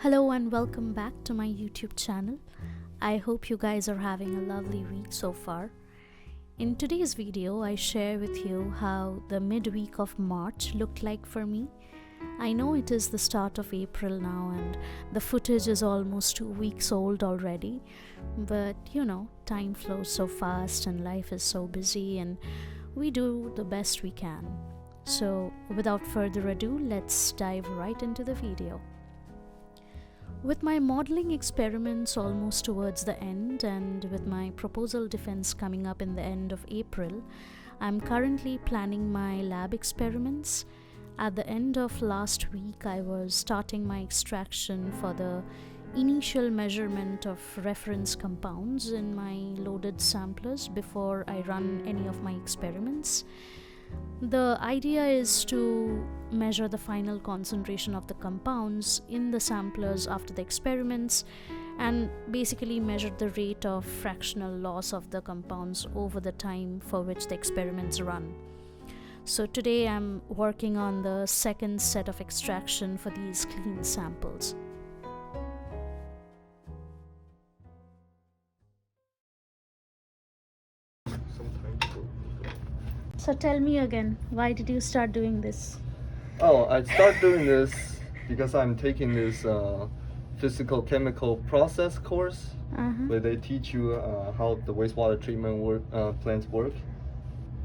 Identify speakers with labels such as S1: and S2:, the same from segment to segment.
S1: Hello and welcome back to my YouTube channel. I hope you guys are having a lovely week so far. In today's video, I share with you how the midweek of March looked like for me. I know it is the start of April now and the footage is almost 2 weeks old already, but time flows so fast and life is so busy and we do the best we can. So without further ado, let's dive right into the video. With my modeling experiments almost towards the end and with my proposal defense coming up in the end of April, I'm currently planning my lab experiments. At the end of last week, I was starting my extraction for the initial measurement of reference compounds in my loaded samplers before I run any of my experiments. The idea is to measure the final concentration of the compounds in the samplers after the experiments and basically measure the rate of fractional loss of the compounds over the time for which the experiments run. So today I'm working on the second set of extraction for these clean samples. So tell me again, why did you start doing this?
S2: I started doing this because I'm taking this physical chemical process course where they teach you how the wastewater treatment plants work.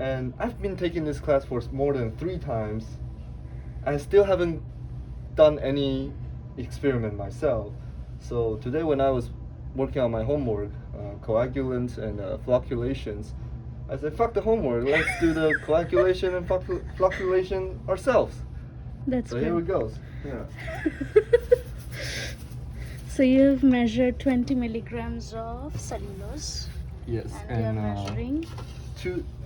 S2: And I've been taking this class for more than 3 times. I still haven't done any experiment myself. So today when I was working on my homework, coagulants and flocculations, I said, fuck the homework, let's do the coagulation and flocculation ourselves.
S1: That's
S2: so
S1: good.
S2: Here it goes. Yeah.
S1: So you've measured 20 milligrams of cellulose.
S2: Yes,
S1: and you're measuring?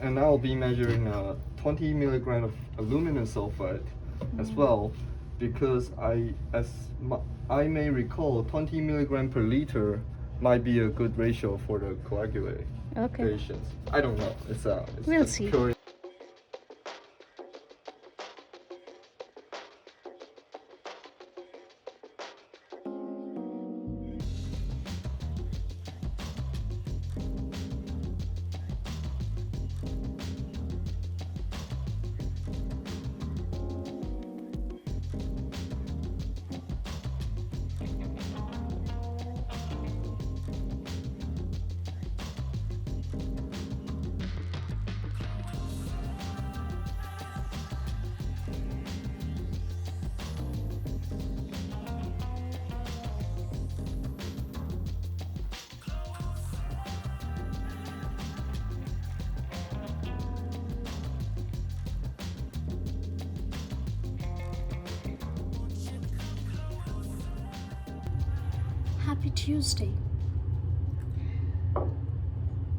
S2: And I'll be measuring 20 milligram of aluminum sulfide as well, because I may recall 20 milligram per liter might be a good ratio for the coagulations.
S1: Okay.
S2: I don't know.
S1: We'll see.
S2: Pure.
S1: Happy Tuesday.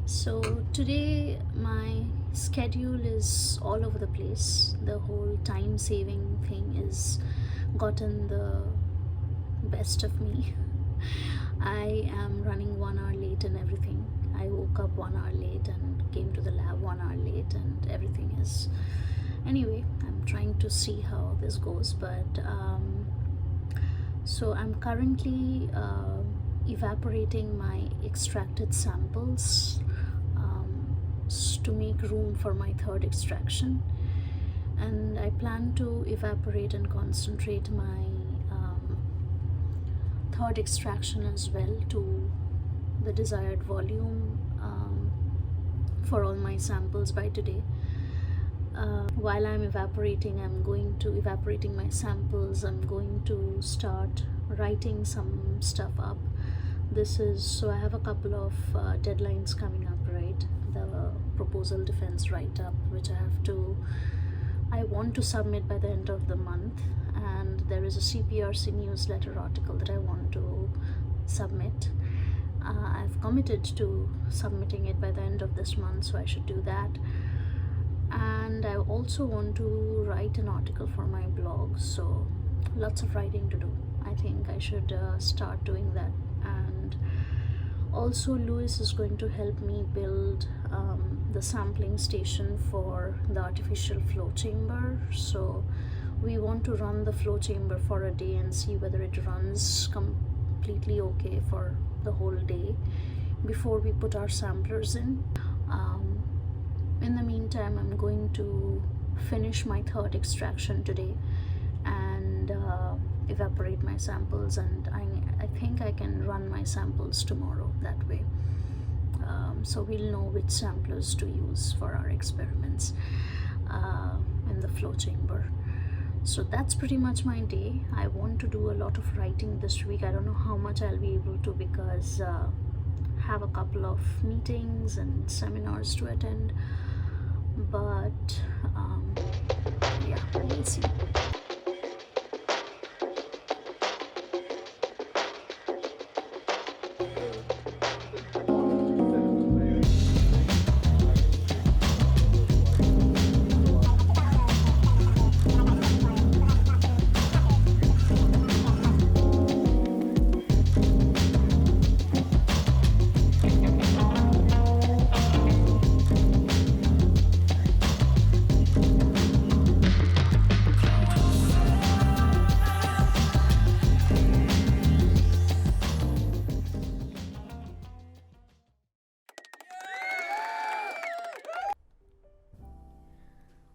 S1: So today my schedule is all over the place. The whole time saving thing is gotten the best of me. I am running 1 hour late and everything. I woke up 1 hour late and came to the lab 1 hour late and everything is... Anyway, I'm trying to see how this goes, but so I'm currently evaporating my extracted samples to make room for my third extraction, and I plan to evaporate and concentrate my third extraction as well to the desired volume for all my samples by today. While I'm evaporating my samples, I'm going to start writing some stuff up. So I have a couple of deadlines coming up, right? The proposal defense write-up, which I want to submit by the end of the month, and there is a CPRC newsletter article that I want to submit. I've committed to submitting it by the end of this month, so I should do that. And I also want to write an article for my blog, so lots of writing to do. I think I should start doing that. And also Louis is going to help me build the sampling station for the artificial flow chamber, so we want to run the flow chamber for a day and see whether it runs completely okay for the whole day before we put our samplers in. In the meantime, I'm going to finish my third extraction today and evaporate my samples, and I think I can run my samples tomorrow that way. So we'll know which samplers to use for our experiments in the flow chamber. So that's pretty much my day. I want to do a lot of writing this week. I don't know how much I'll be able to, because I have a couple of meetings and seminars to attend, but yeah, we'll see.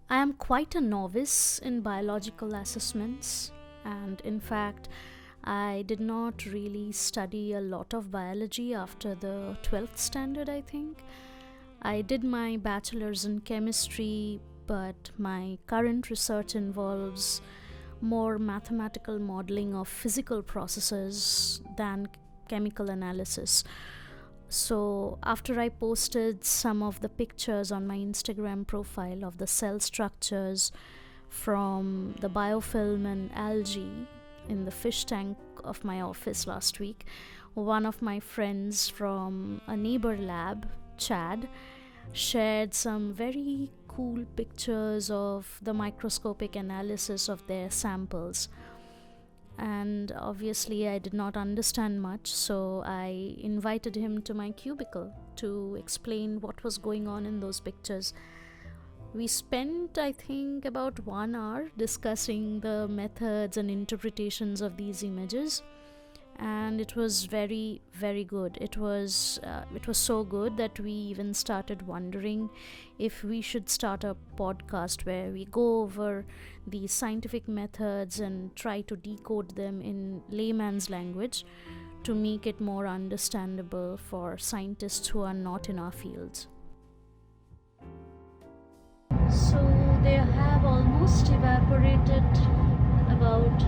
S1: I am quite a novice in biological assessments, and in fact, I did not really study a lot of biology after the 12th standard, I think. I did my bachelor's in chemistry, but my current research involves more mathematical modeling of physical processes than chemical analysis. So after I posted some of the pictures on my Instagram profile of the cell structures from the biofilm and algae in the fish tank of my office last week, one of my friends from a neighbor lab, Chad, shared some very cool pictures of the microscopic analysis of their samples. And obviously I did not understand much, so I invited him to my cubicle to explain what was going on in those pictures. We spent, I think, about 1 hour discussing the methods and interpretations of these images, and it was very, very good. It was so good that we even started wondering if we should start a podcast where we go over the scientific methods and try to decode them in layman's language to make it more understandable for scientists who are not in our fields. So they have almost evaporated about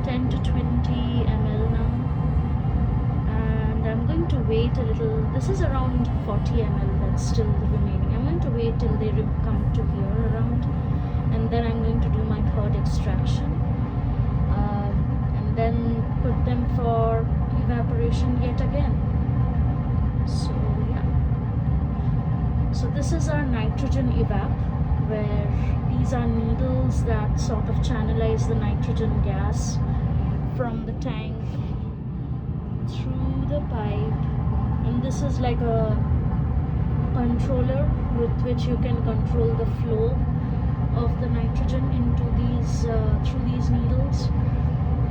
S1: 10 to 20 ml now, and I'm going to wait a little. This is around 40 ml that's still remaining. I'm going to wait till they come to here around, and then I'm going to do my third extraction, and then put them for evaporation yet again. So yeah, so this is our nitrogen evap, where these are needles that sort of channelize the nitrogen gas from the tank through the pipe, and this is like a controller with which you can control the flow of the nitrogen into these through these needles.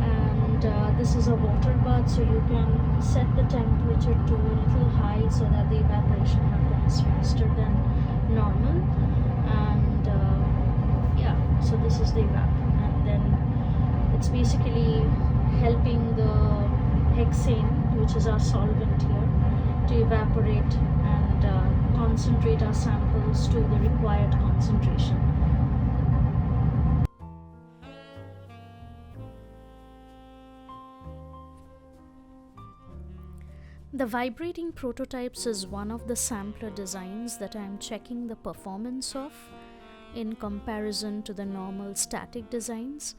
S1: And this is a water bath, so you can set the temperature to a little high so that the evaporation happens faster than normal. And yeah, so this is the evap, and then it's basically helping the hexane, which is our solvent here, to evaporate and concentrate our samples to the required concentration. The vibrating prototypes is one of the sampler designs that I am checking the performance of in comparison to the normal static designs.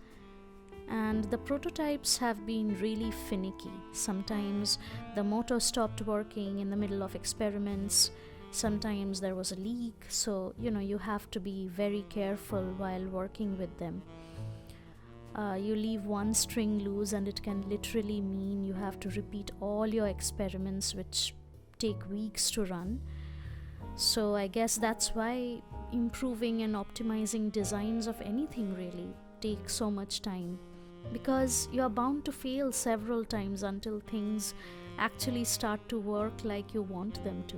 S1: And the prototypes have been really finicky. Sometimes the motor stopped working in the middle of experiments. Sometimes there was a leak. So, you have to be very careful while working with them. You leave one string loose and it can literally mean you have to repeat all your experiments, which take weeks to run. So I guess that's why improving and optimizing designs of anything really takes so much time, because you are bound to fail several times until things actually start to work like you want them to.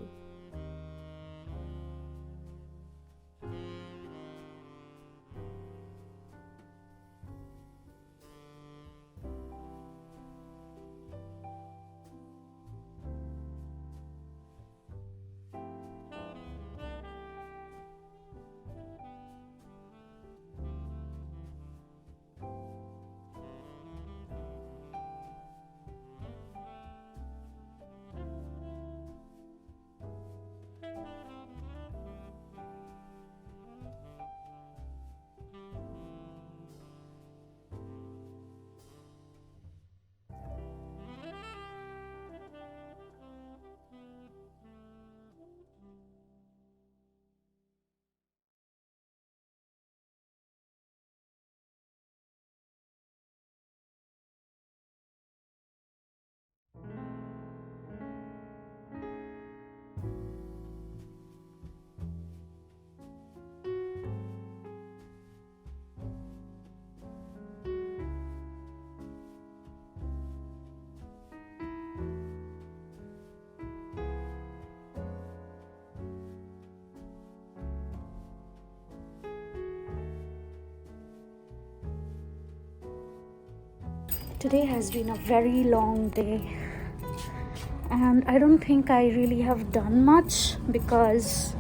S1: Today has been a very long day, and I don't think I really have done much because,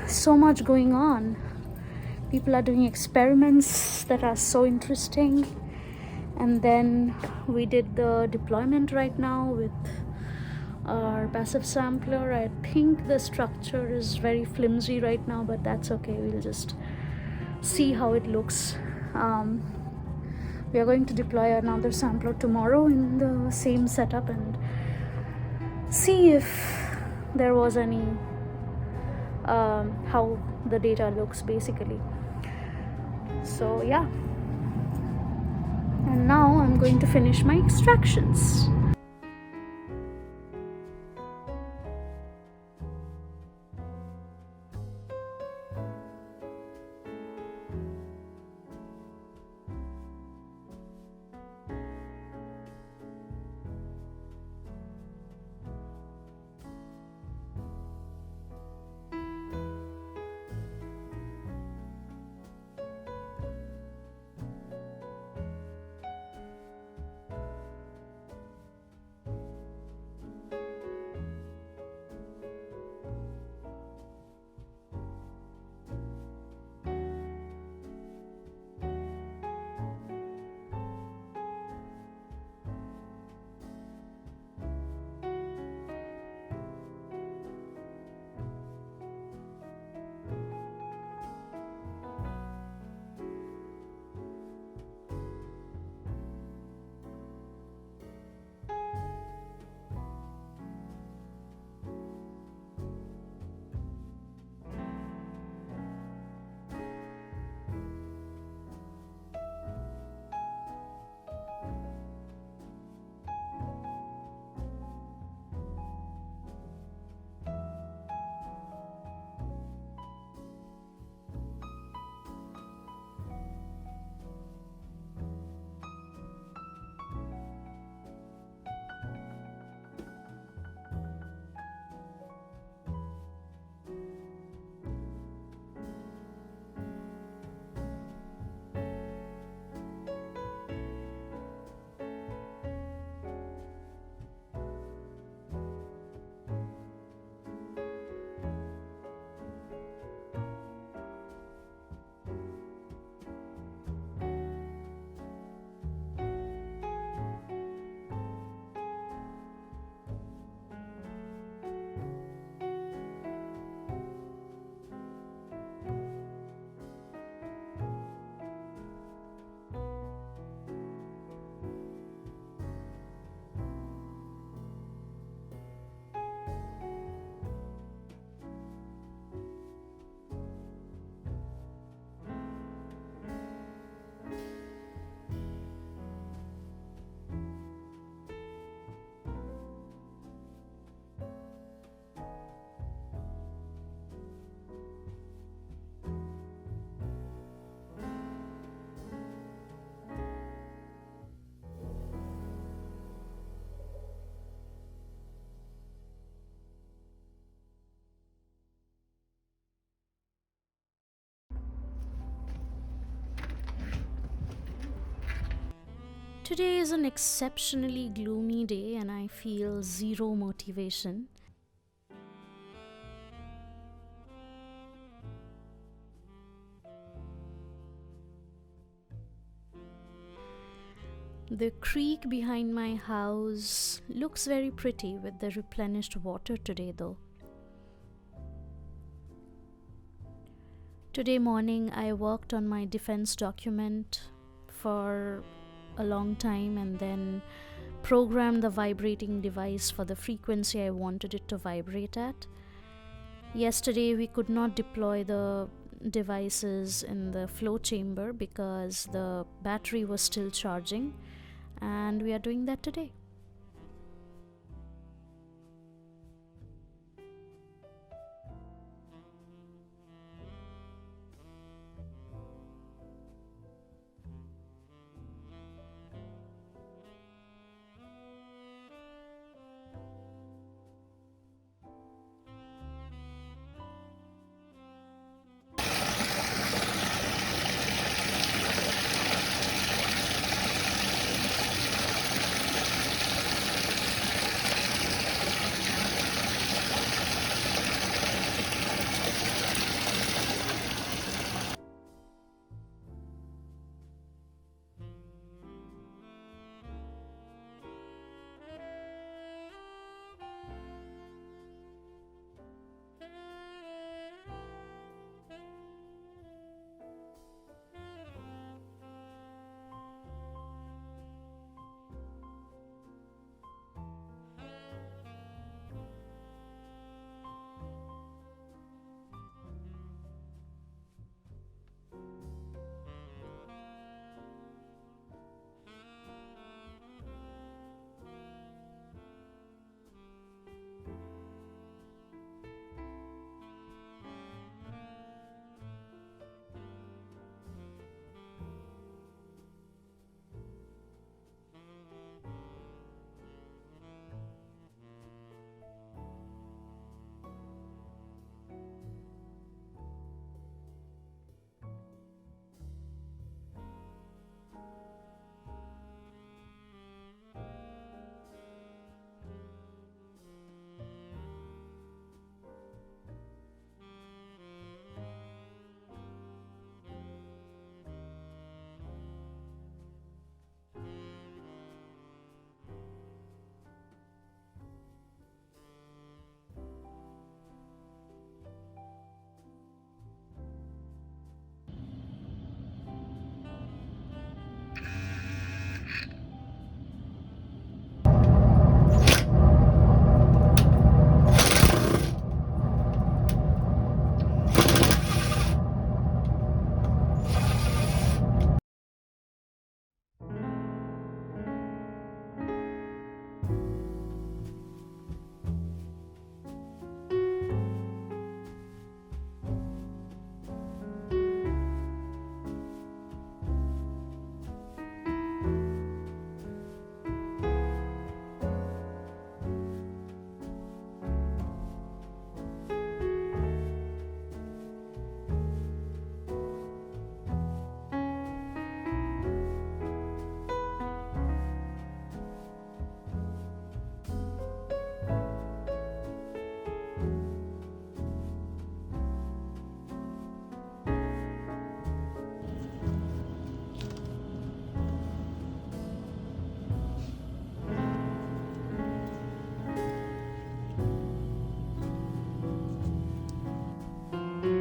S1: so much going on. People are doing experiments that are so interesting, and then we did the deployment right now with our passive sampler. I think the structure is very flimsy right now, but that's okay. We'll just see how it looks. We are going to deploy another sampler tomorrow in the same setup and see if there was any how the data looks basically. So yeah, and now I'm going to finish my extractions. Today is an exceptionally gloomy day and I feel zero motivation. The creek behind my house looks very pretty with the replenished water today though. Today morning I worked on my defense document for a long time and then programmed the vibrating device for the frequency I wanted it to vibrate at. Yesterday we could not deploy the devices in the flow chamber because the battery was still charging, and we are doing that today.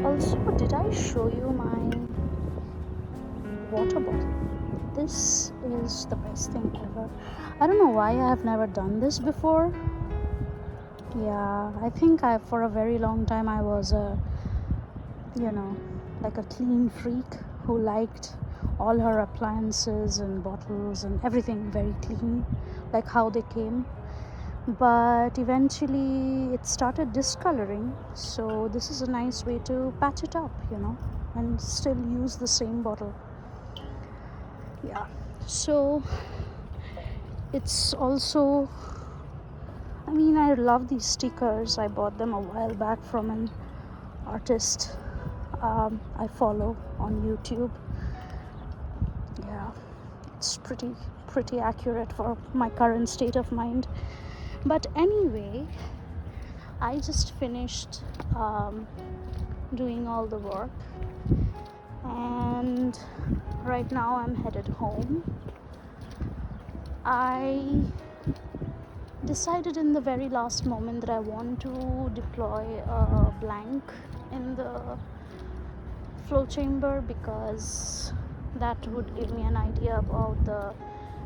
S1: Also, did I show you my water bottle? This is the best thing ever. I don't know why I have never done this before. Yeah, I think for a very long time I was like a clean freak who liked all her appliances and bottles and everything very clean, like how they came. But eventually it started discoloring, so this is a nice way to patch it up, and still use the same bottle. Yeah, so it's also, I love these stickers. I bought them a while back from an artist I follow on YouTube. Yeah, it's pretty pretty accurate for my current state of mind. But anyway, I just finished doing all the work, and right now I'm headed home. I decided in the very last moment that I want to deploy a blank in the flow chamber, because that would give me an idea about the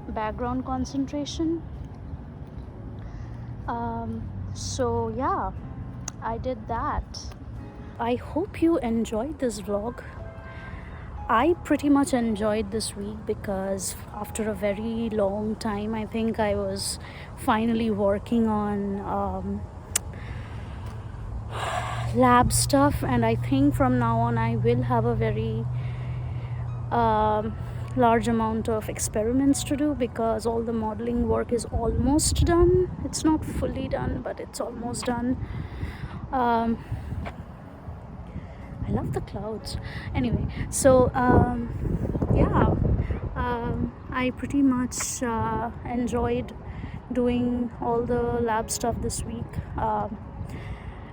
S1: background concentration. So yeah, I did that. I hope you enjoyed this vlog. I pretty much enjoyed this week because after a very long time, I think I was finally working on lab stuff, and I think from now on I will have a very large amount of experiments to do, because all the modeling work is almost done. It's not fully done, but it's almost done. I love the clouds. Anyway, so yeah, I pretty much enjoyed doing all the lab stuff this week.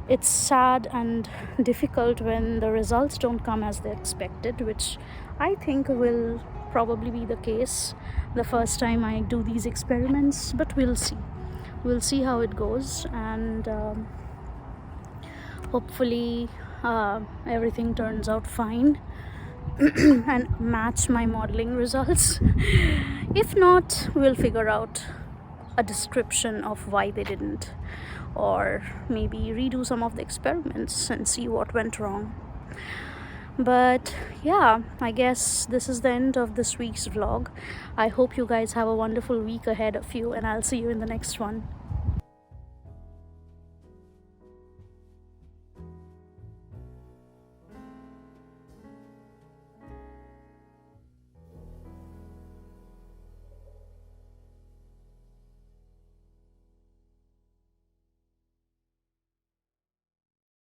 S1: It's sad and difficult when the results don't come as they expected, which I think will probably be the case the first time I do these experiments, but we'll see how it goes, and hopefully everything turns out fine and match my modeling results. If not, we'll figure out a description of why they didn't, or maybe redo some of the experiments and see what went wrong. But yeah, I guess this is the end of this week's vlog. I hope you guys have a wonderful week ahead of you, and I'll see you in the next one.